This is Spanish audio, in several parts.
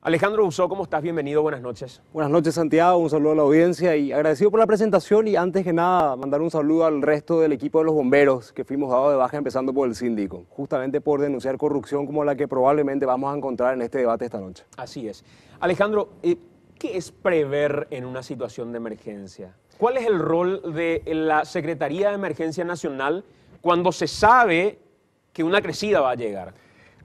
Alejandro Uso, ¿cómo estás? Bienvenido, buenas noches. Buenas noches, Santiago, un saludo a la audiencia y agradecido por la presentación y antes que nada mandar un saludo al resto del equipo de los bomberos que fuimos dados de baja empezando por el síndico, justamente por denunciar corrupción como la que probablemente vamos a encontrar en este debate esta noche. Así es. Alejandro, ¿qué es prever en una situación de emergencia? ¿Cuál es el rol de la Secretaría de Emergencia Nacional cuando se sabe que una crecida va a llegar?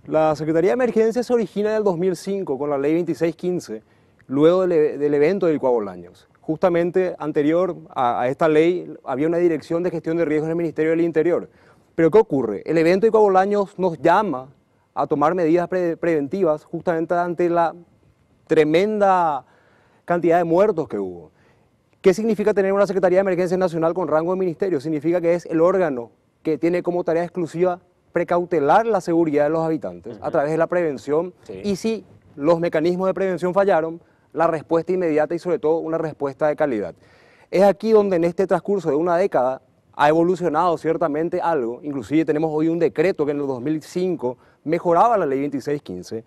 La Secretaría de Emergencia se origina en el 2005 con la Ley 2615, luego del evento del Coabolaños. Justamente anterior a esta ley había una dirección de gestión de riesgos en el Ministerio del Interior. Pero ¿qué ocurre? El evento del Coabolaños nos llama a tomar medidas preventivas justamente ante la tremenda cantidad de muertos que hubo. ¿Qué significa tener una Secretaría de Emergencia Nacional con rango de ministerio? Significa que es el órgano que tiene como tarea exclusiva precautelar la seguridad de los habitantes a través de la prevención y si los mecanismos de prevención fallaron, la respuesta inmediata y sobre todo una respuesta de calidad. Es aquí donde en este transcurso de una década ha evolucionado ciertamente algo, inclusive tenemos hoy un decreto que en el 2005 mejoraba la ley 2615,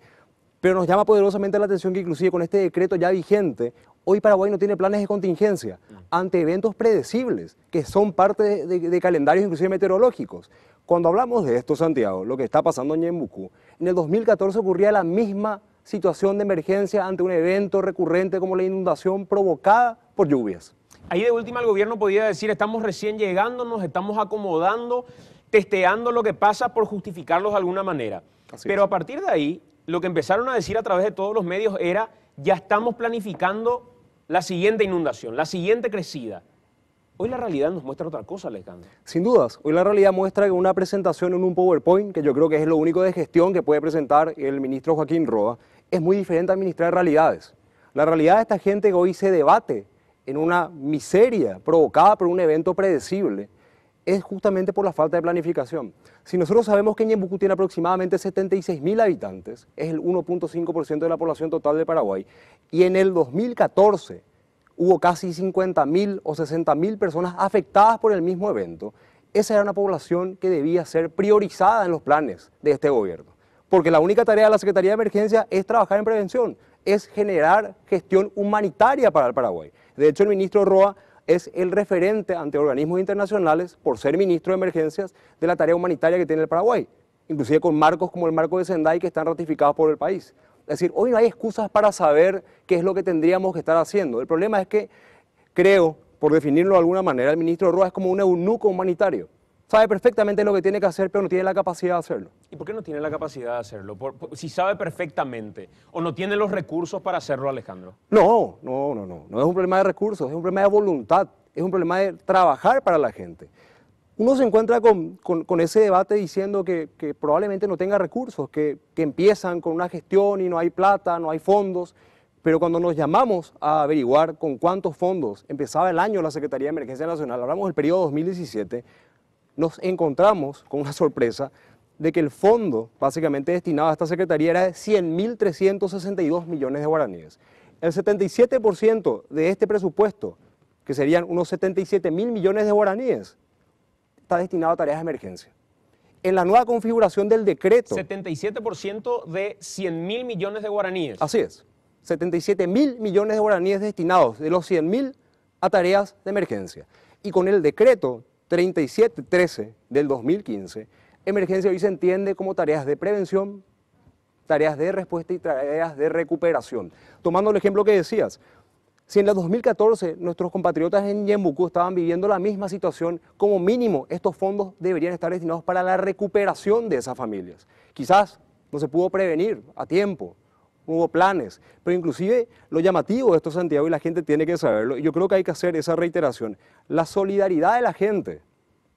pero nos llama poderosamente la atención que inclusive con este decreto ya vigente, hoy Paraguay no tiene planes de contingencia ante eventos predecibles que son parte de calendarios inclusive meteorológicos. Cuando hablamos de esto, Santiago, lo que está pasando en Ñembucú, en el 2014 ocurría la misma situación de emergencia ante un evento recurrente como la inundación provocada por lluvias. Ahí de última el gobierno podía decir, estamos recién llegando, nos estamos acomodando, testeando lo que pasa por justificarlos de alguna manera. Pero a partir de ahí, lo que empezaron a decir a través de todos los medios era, ya estamos planificando la siguiente inundación, la siguiente crecida. Hoy la realidad nos muestra otra cosa, Alejandro. Sin dudas, hoy la realidad muestra que una presentación en un PowerPoint, que yo creo que es lo único de gestión que puede presentar el ministro Joaquín Roa, es muy diferente a administrar realidades. La realidad de esta gente que hoy se debate en una miseria provocada por un evento predecible es justamente por la falta de planificación. Si nosotros sabemos que Ñembucú tiene aproximadamente 76.000 habitantes, es el 1.5% de la población total de Paraguay, y en el 2014 hubo casi 50.000 o 60.000 personas afectadas por el mismo evento, esa era una población que debía ser priorizada en los planes de este gobierno. Porque la única tarea de la Secretaría de Emergencia es trabajar en prevención, es generar gestión humanitaria para el Paraguay. De hecho, el ministro Roa es el referente ante organismos internacionales, por ser ministro de Emergencias, de la tarea humanitaria que tiene el Paraguay, inclusive con marcos como el marco de Sendai que están ratificados por el país. Es decir, hoy no hay excusas para saber qué es lo que tendríamos que estar haciendo. El problema es que, creo, por definirlo de alguna manera, el ministro Roa es como un eunuco humanitario. Sabe perfectamente lo que tiene que hacer, pero no tiene la capacidad de hacerlo. ¿Y por qué no tiene la capacidad de hacerlo? Si sabe perfectamente, ¿o no tiene los recursos para hacerlo, Alejandro? No es un problema de recursos, es un problema de voluntad, es un problema de trabajar para la gente. Uno se encuentra con ese debate diciendo que probablemente no tenga recursos, que empiezan con una gestión y no hay plata, no hay fondos, pero cuando nos llamamos a averiguar con cuántos fondos empezaba el año la Secretaría de Emergencia Nacional, hablamos del periodo 2017, nos encontramos con una sorpresa de que el fondo básicamente destinado a esta Secretaría era de 100.362 millones de guaraníes. El 77% de este presupuesto, que serían unos 77.000 millones de guaraníes, está destinado a tareas de emergencia. En la nueva configuración del decreto... 77% de 100.000 millones de guaraníes. Así es, 77.000 millones de guaraníes destinados de los 100.000 a tareas de emergencia. Y con el decreto 3713 del 2015, emergencia hoy se entiende como tareas de prevención, tareas de respuesta y tareas de recuperación. Tomando el ejemplo que decías, si en el 2014 nuestros compatriotas en Ñembucú estaban viviendo la misma situación, como mínimo estos fondos deberían estar destinados para la recuperación de esas familias. Quizás no se pudo prevenir a tiempo, no hubo planes, pero inclusive lo llamativo de esto, Santiago, y la gente tiene que saberlo, y yo creo que hay que hacer esa reiteración, la solidaridad de la gente,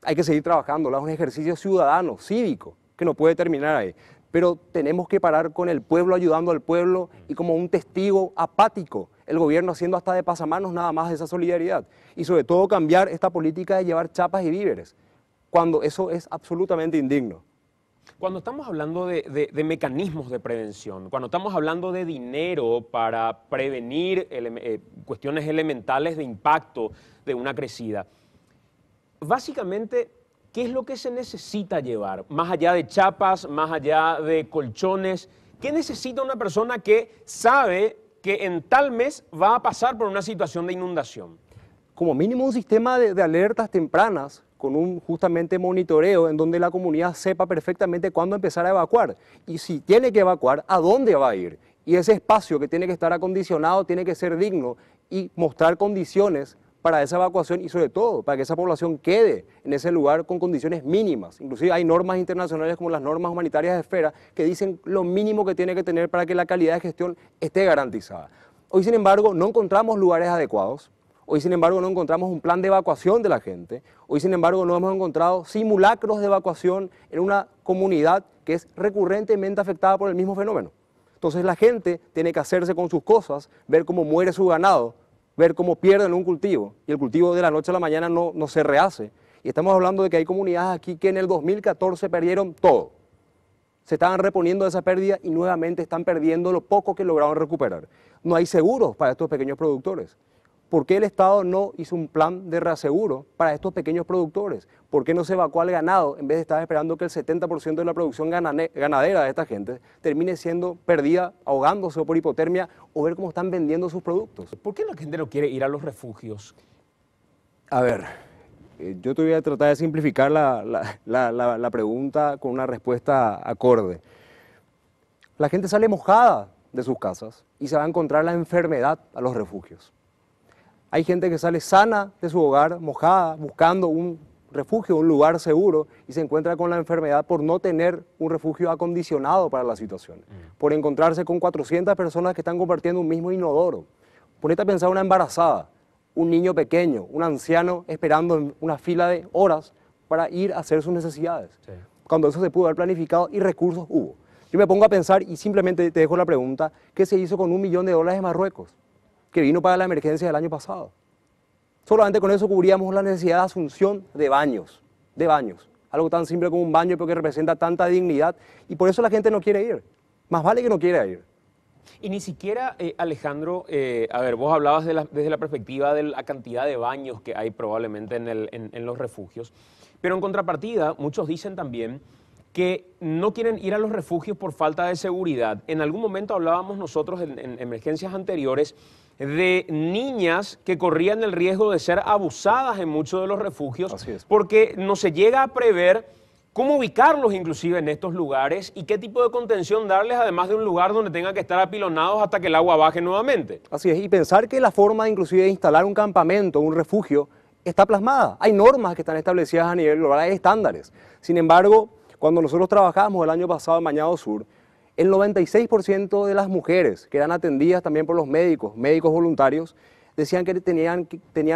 hay que seguir trabajando, es un ejercicio ciudadano, cívico, que no puede terminar ahí. Pero tenemos que parar con el pueblo ayudando al pueblo y como un testigo apático, el gobierno haciendo hasta de pasamanos nada más de esa solidaridad. Y sobre todo cambiar esta política de llevar chapas y víveres, cuando eso es absolutamente indigno. Cuando estamos hablando de mecanismos de prevención, cuando estamos hablando de dinero para prevenir cuestiones elementales de impacto de una crecida, básicamente, ¿qué es lo que se necesita llevar? Más allá de chapas, más allá de colchones, ¿Qué necesita una persona que sabe que en tal mes va a pasar por una situación de inundación? Como mínimo un sistema de alertas tempranas con un justamente monitoreo en donde la comunidad sepa perfectamente cuándo empezar a evacuar y si tiene que evacuar, a dónde va a ir. Y ese espacio que tiene que estar acondicionado tiene que ser digno y mostrar condiciones para esa evacuación y sobre todo para que esa población quede en ese lugar con condiciones mínimas. Inclusive hay normas internacionales como las normas humanitarias de esfera que dicen lo mínimo que tiene que tener para que la calidad de gestión esté garantizada. Hoy, sin embargo, no encontramos lugares adecuados. Hoy, sin embargo, no encontramos un plan de evacuación de la gente. Hoy, sin embargo, no hemos encontrado simulacros de evacuación en una comunidad que es recurrentemente afectada por el mismo fenómeno. Entonces la gente tiene que hacerse con sus cosas, ver cómo muere su ganado, ver cómo pierden un cultivo y el cultivo de la noche a la mañana no se rehace. Y estamos hablando de que hay comunidades aquí que en el 2014 perdieron todo. Se estaban reponiendo de esa pérdida y nuevamente están perdiendo lo poco que lograron recuperar. No hay seguros para estos pequeños productores. ¿Por qué el Estado no hizo un plan de reaseguro para estos pequeños productores? ¿Por qué no se evacúa al ganado en vez de estar esperando que el 70% de la producción ganadera de esta gente termine siendo perdida, ahogándose o por hipotermia, o ver cómo están vendiendo sus productos? ¿Por qué la gente no quiere ir a los refugios? A ver, yo te voy a tratar de simplificar la pregunta con una respuesta acorde. La gente sale mojada de sus casas y se va a encontrar la enfermedad a los refugios. Hay gente que sale sana de su hogar, mojada, buscando un refugio, un lugar seguro, y se encuentra con la enfermedad por no tener un refugio acondicionado para la situación, por encontrarse con 400 personas que están compartiendo un mismo inodoro. Ponete a pensar una embarazada, un niño pequeño, un anciano esperando en una fila de horas para ir a hacer sus necesidades. Sí. Cuando eso se pudo haber planificado y recursos hubo. Yo me pongo a pensar y simplemente te dejo la pregunta, ¿qué se hizo con $1 millón de Marruecos? Que vino para la emergencia del año pasado. Solamente con eso cubríamos la necesidad de asunción de baños, algo tan simple como un baño pero que representa tanta dignidad y por eso la gente no quiere ir, más vale que no quiera ir. Y ni siquiera, Alejandro, a ver, vos hablabas desde la perspectiva de la cantidad de baños que hay probablemente en los refugios, pero en contrapartida muchos dicen también que no quieren ir a los refugios por falta de seguridad. En algún momento hablábamos nosotros en emergencias anteriores de niñas que corrían el riesgo de ser abusadas en muchos de los refugios porque no se llega a prever cómo ubicarlos inclusive en estos lugares y qué tipo de contención darles, además de un lugar donde tengan que estar apilonados hasta que el agua baje nuevamente. Así es, y pensar que la forma inclusive de instalar un campamento, un refugio, está plasmada. Hay normas que están establecidas a nivel global, hay estándares. Sin embargo, cuando nosotros trabajamos el año pasado en Bañado Sur, el 96% de las mujeres que eran atendidas también por los médicos voluntarios, decían que tenían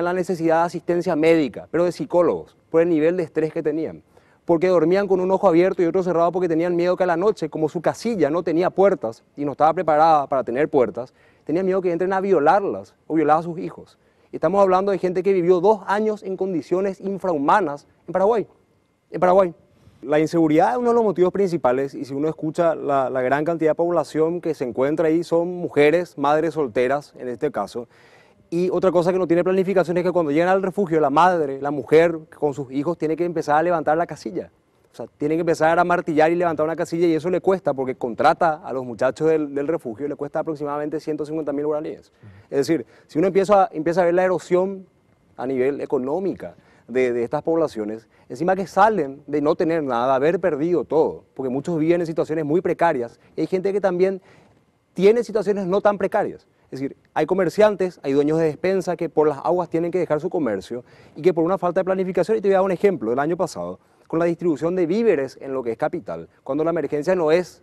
la necesidad de asistencia médica, pero de psicólogos, por el nivel de estrés que tenían. Porque dormían con un ojo abierto y otro cerrado porque tenían miedo que a la noche, como su casilla no tenía puertas y no estaba preparada para tener puertas, tenían miedo que entren a violarlas o violar a sus hijos. Estamos hablando de gente que vivió 2 años en condiciones infrahumanas en Paraguay. La inseguridad es uno de los motivos principales y si uno escucha la gran cantidad de población que se encuentra ahí son mujeres, madres solteras en este caso. Y otra cosa que no tiene planificación es que cuando llegan al refugio la madre, la mujer con sus hijos tiene que empezar a levantar la casilla. O sea, tiene que empezar a martillar y levantar una casilla y eso le cuesta porque contrata a los muchachos del refugio, le cuesta aproximadamente 150.000 guaraníes. Es decir, si uno empieza a ver la erosión a nivel económica de estas poblaciones, encima que salen de no tener nada, haber perdido todo, porque muchos viven en situaciones muy precarias, y hay gente que también tiene situaciones no tan precarias. Es decir, hay comerciantes, hay dueños de despensa que por las aguas tienen que dejar su comercio y que por una falta de planificación, y te voy a dar un ejemplo, del año pasado, con la distribución de víveres en lo que es capital, cuando la emergencia no es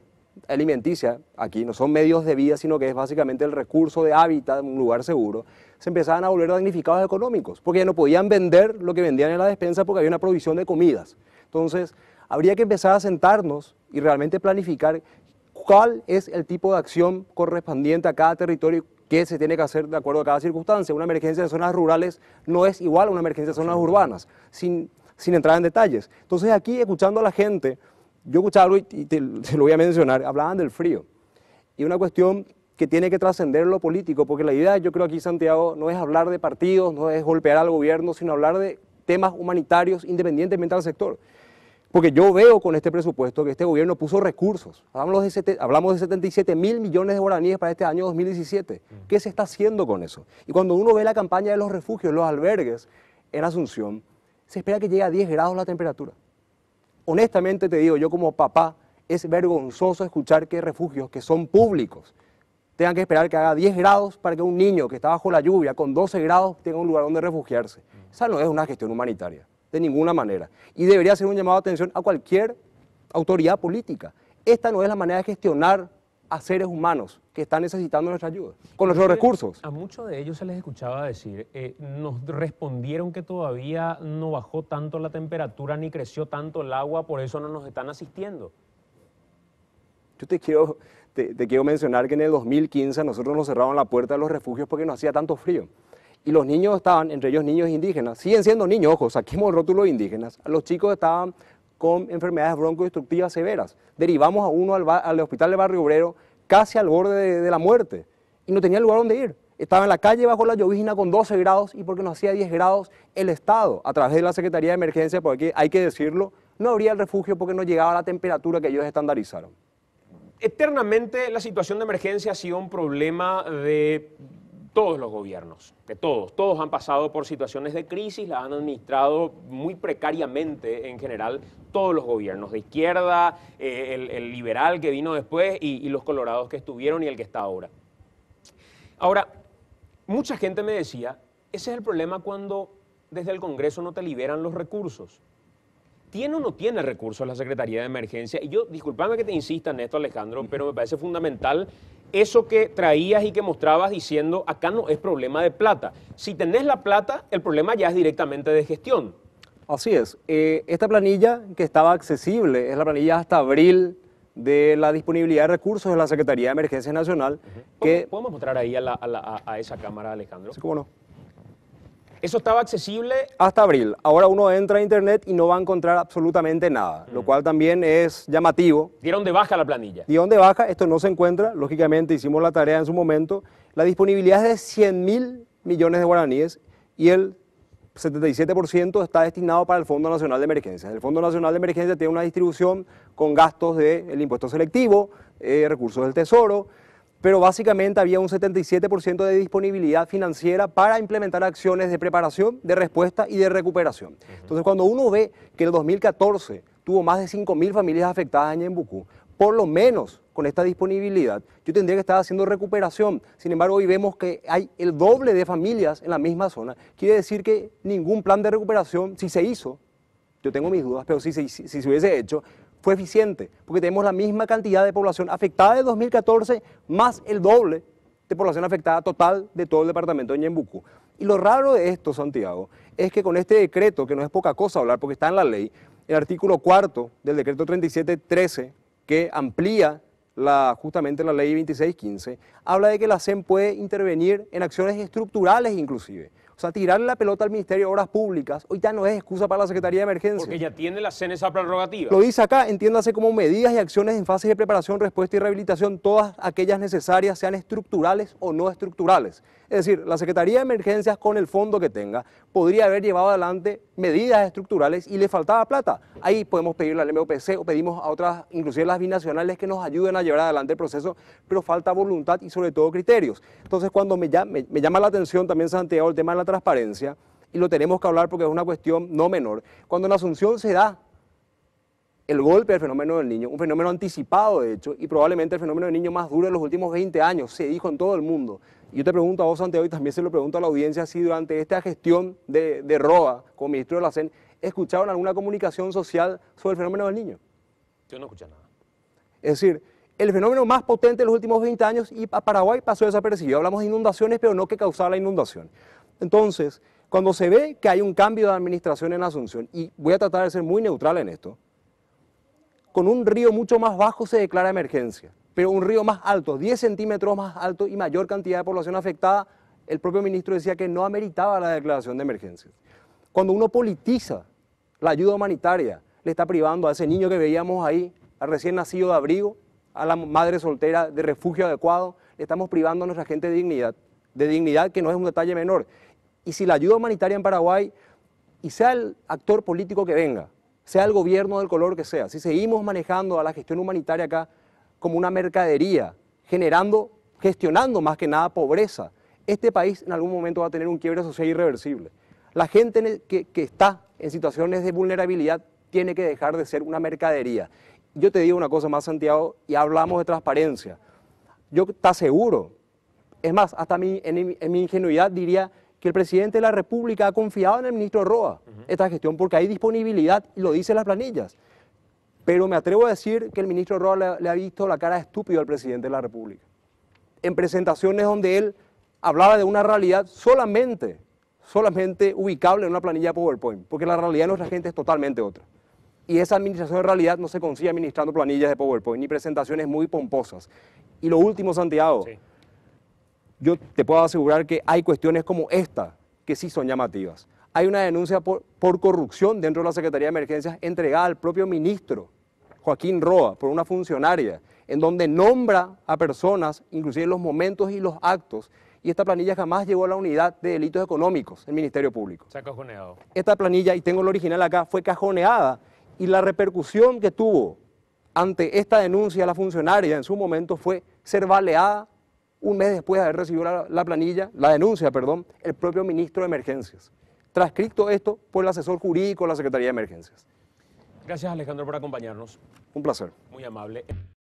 alimenticia, aquí no son medios de vida, sino que es básicamente el recurso de hábitat, un lugar seguro, se empezaban a volver damnificados económicos, porque ya no podían vender lo que vendían en la despensa porque había una provisión de comidas. Entonces, habría que empezar a sentarnos y realmente planificar cuál es el tipo de acción correspondiente a cada territorio que se tiene que hacer de acuerdo a cada circunstancia. Una emergencia en zonas rurales no es igual a una emergencia en zonas urbanas, sin entrar en detalles. Entonces aquí, escuchando a la gente, yo escuchaba algo y te lo voy a mencionar, hablaban del frío. Y una cuestión que tiene que trascender lo político, porque la idea, yo creo aquí, Santiago, no es hablar de partidos, no es golpear al gobierno, sino hablar de temas humanitarios independientemente del sector. Porque yo veo con este presupuesto que este gobierno puso recursos. Hablamos de 77.000 millones de guaraníes para este año 2017. ¿Qué se está haciendo con eso? Y cuando uno ve la campaña de los refugios, los albergues en Asunción, se espera que llegue a 10 grados la temperatura. Honestamente te digo, yo como papá, es vergonzoso escuchar que refugios que son públicos tengan que esperar que haga 10 grados para que un niño que está bajo la lluvia con 12 grados tenga un lugar donde refugiarse. Esa no es una gestión humanitaria, de ninguna manera. Y debería ser un llamado de atención a cualquier autoridad política. Esta no es la manera de gestionar a seres humanos que están necesitando nuestra ayuda, con nuestros recursos. A muchos de ellos se les escuchaba decir, nos respondieron que todavía no bajó tanto la temperatura ni creció tanto el agua, por eso no nos están asistiendo. Yo te quiero mencionar que en el 2015 nosotros nos cerraron la puerta de los refugios porque no hacía tanto frío. Y los niños estaban, entre ellos niños indígenas, siguen siendo niños, ojo, saquemos el rótulo de indígenas. Los chicos estaban con enfermedades broncodestructivas severas. Derivamos a uno al hospital de Barrio Obrero casi al borde de la muerte. Y no tenía lugar donde ir. Estaba en la calle bajo la llovizna con 12 grados y porque no hacía 10 grados, el Estado, a través de la Secretaría de Emergencia, porque hay que decirlo, no abría el refugio porque no llegaba a la temperatura que ellos estandarizaron. Eternamente la situación de emergencia ha sido un problema de todos los gobiernos, de todos. Todos han pasado por situaciones de crisis, las han administrado muy precariamente en general todos los gobiernos, de izquierda, el liberal que vino después y los colorados que estuvieron y el que está ahora. Ahora, mucha gente me decía, ese es el problema cuando desde el Congreso no te liberan los recursos. ¿Tiene o no tiene recursos la Secretaría de Emergencia? Y yo, discúlpame que te insista en esto, Alejandro, pero me parece fundamental eso que traías y que mostrabas diciendo, acá no es problema de plata. Si tenés la plata, el problema ya es directamente de gestión. Así es. Esta planilla que estaba accesible es la planilla hasta abril de la disponibilidad de recursos de la Secretaría de Emergencia Nacional. ¿Podemos mostrar ahí a esa cámara, Alejandro? Sí, cómo no. Eso estaba accesible hasta abril. Ahora uno entra a internet y no va a encontrar absolutamente nada, lo cual también es llamativo. Dieron de baja la planilla. Dieron de baja, esto no se encuentra, lógicamente hicimos la tarea en su momento. La disponibilidad es de 100.000 millones de guaraníes y el 77% está destinado para el Fondo Nacional de Emergencias. El Fondo Nacional de Emergencias tiene una distribución con gastos del impuesto selectivo, recursos del Tesoro, pero básicamente había un 77% de disponibilidad financiera para implementar acciones de preparación, de respuesta y de recuperación. Entonces, cuando uno ve que el 2014 tuvo más de 5.000 familias afectadas en Ñembucú, por lo menos con esta disponibilidad, yo tendría que estar haciendo recuperación. Sin embargo, hoy vemos que hay el doble de familias en la misma zona. Quiere decir que ningún plan de recuperación, si se hizo, yo tengo mis dudas, pero si se hubiese hecho, fue eficiente, porque tenemos la misma cantidad de población afectada de 2014 más el doble de población afectada total de todo el departamento de Ñembucú. Y lo raro de esto, Santiago, es que con este decreto, que no es poca cosa hablar porque está en la ley, el artículo 4 del decreto 3713, que amplía justamente la ley 2615, habla de que la SEM puede intervenir en acciones estructurales inclusive. O sea, tirarle la pelota al Ministerio de Obras Públicas hoy ya no es excusa para la Secretaría de Emergencia. Porque ya tiene la SEN esa prerrogativa. Lo dice acá, entiéndase como medidas y acciones en fases de preparación, respuesta y rehabilitación, todas aquellas necesarias, sean estructurales o no estructurales. Es decir, la Secretaría de Emergencias, con el fondo que tenga, podría haber llevado adelante medidas estructurales y le faltaba plata. Ahí podemos pedirle al MOPC o pedimos a otras, inclusive las binacionales, que nos ayuden a llevar adelante el proceso, pero falta voluntad y sobre todo criterios. Entonces, cuando me llama la atención también, Santiago, el tema de la transparencia, y lo tenemos que hablar porque es una cuestión no menor, cuando en Asunción se da el golpe del fenómeno del niño, un fenómeno anticipado de hecho, y probablemente el fenómeno del niño más duro de los últimos 20 años, se dijo en todo el mundo. Y yo te pregunto a vos, Santiago, y también se lo pregunto a la audiencia, si durante esta gestión de Roa, como ministro de la SEN, ¿escucharon alguna comunicación social sobre el fenómeno del niño? Yo no escuché nada. Es decir, el fenómeno más potente de los últimos 20 años, y a Paraguay pasó desapercibido. Hablamos de inundaciones, pero no que causaba la inundación. Entonces, cuando se ve que hay un cambio de administración en Asunción, y voy a tratar de ser muy neutral en esto, con un río mucho más bajo se declara emergencia, pero un río más alto, 10 centímetros más alto y mayor cantidad de población afectada, el propio ministro decía que no ameritaba la declaración de emergencia. Cuando uno politiza la ayuda humanitaria, le está privando a ese niño que veíamos ahí, al recién nacido de abrigo, a la madre soltera de refugio adecuado, le estamos privando a nuestra gente de dignidad que no es un detalle menor. Y si la ayuda humanitaria en Paraguay, y sea el actor político que venga, sea el gobierno del color que sea, si seguimos manejando a la gestión humanitaria acá como una mercadería, gestionando más que nada pobreza, este país en algún momento va a tener un quiebre social irreversible. La gente que está en situaciones de vulnerabilidad tiene que dejar de ser una mercadería. Yo te digo una cosa más, Santiago, y hablamos de transparencia. Yo te aseguro, es más, hasta en mi ingenuidad diría que el presidente de la República ha confiado en el ministro Roa esta gestión porque hay disponibilidad y lo dicen las planillas. Pero me atrevo a decir que el ministro Roa le ha visto la cara de estúpido al presidente de la República. En presentaciones donde él hablaba de una realidad solamente ubicable en una planilla de PowerPoint, porque la realidad de nuestra gente es totalmente otra. Y esa administración de realidad no se consigue administrando planillas de PowerPoint, ni presentaciones muy pomposas. Y lo último, Santiago, sí, yo te puedo asegurar que hay cuestiones como esta que sí son llamativas. Hay una denuncia por corrupción dentro de la Secretaría de Emergencias entregada al propio ministro, Joaquín Roa, por una funcionaria, en donde nombra a personas, inclusive en los momentos y los actos, y esta planilla jamás llegó a la unidad de delitos económicos del Ministerio Público. Se ha cajoneado. Esta planilla, y tengo el original acá, fue cajoneada, y la repercusión que tuvo ante esta denuncia a la funcionaria en su momento fue ser baleada un mes después de haber recibido la denuncia, el propio ministro de Emergencias. Transcrito esto por el asesor jurídico de la Secretaría de Emergencias. Gracias, Alejandro, por acompañarnos. Un placer. Muy amable.